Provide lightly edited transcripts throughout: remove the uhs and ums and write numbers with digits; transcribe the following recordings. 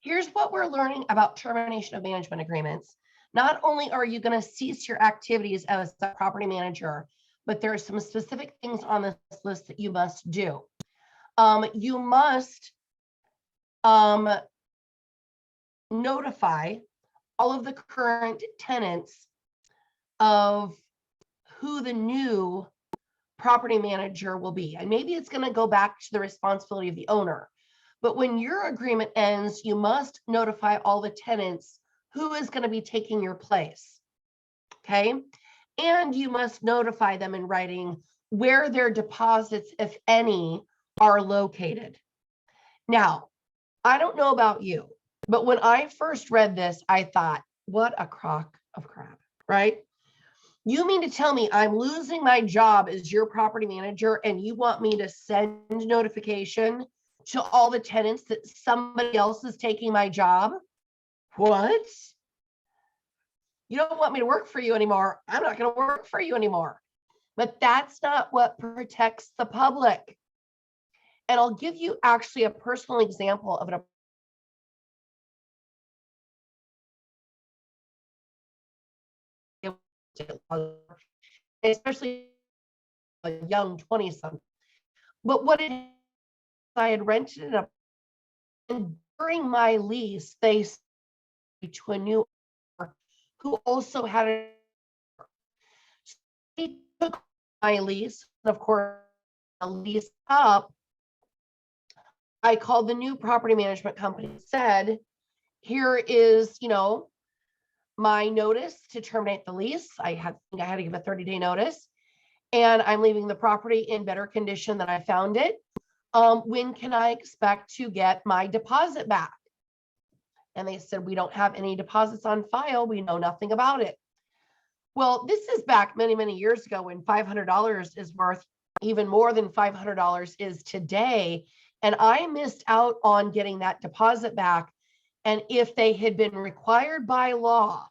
Here's what we're learning about termination of management agreements. Not only are you going to cease your activities as a property manager, but there are some specific things on this list that you must do. You must notify all of the current tenants of who the new property manager will be. And maybe it's going to go back to the responsibility of the owner. But when your agreement ends, you must notify all the tenants who is going to be taking your place. Okay. And you must notify them in writing where their deposits, if any, are located. Now, I don't know about you, but when I first read this, I thought, what a crock of crap, right? You mean to tell me I'm losing my job as your property manager and you want me to send notification to all the tenants that somebody else is taking my job? What? You don't want me to work for you anymore. I'm not going to work for you anymore. But that's not what protects the public. And I'll give you actually a personal example of it. Especially a young 20-something. But what it is, I had rented it up, and during my lease, they to a new owner who also had a he took my lease, and of course, a lease up. I called the new property management company, said, here is, my notice to terminate the lease. I had to give a 30-day notice, and I'm leaving the property in better condition than I found it. When can I expect to get my deposit back? And they said, we don't have any deposits on file. We know nothing about it. Well, this is back many, many years ago when $500 is worth even more than $500 is today. And I missed out on getting that deposit back. And if they had been required by law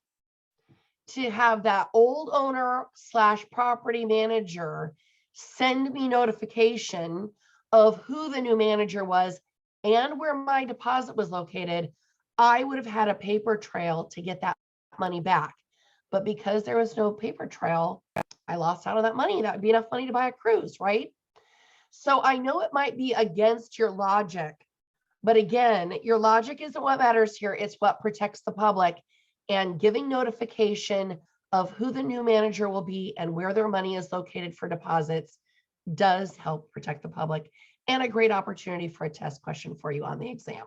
to have that old owner / property manager send me notification of who the new manager was and where my deposit was located, I would have had a paper trail to get that money back. But because there was no paper trail, I lost out on that money. That would be enough money to buy a cruise, right? So I know it might be against your logic, but again, your logic isn't what matters here. It's what protects the public. And giving notification of who the new manager will be and where their money is located for deposits does help protect the public, and a great opportunity for a test question for you on the exam.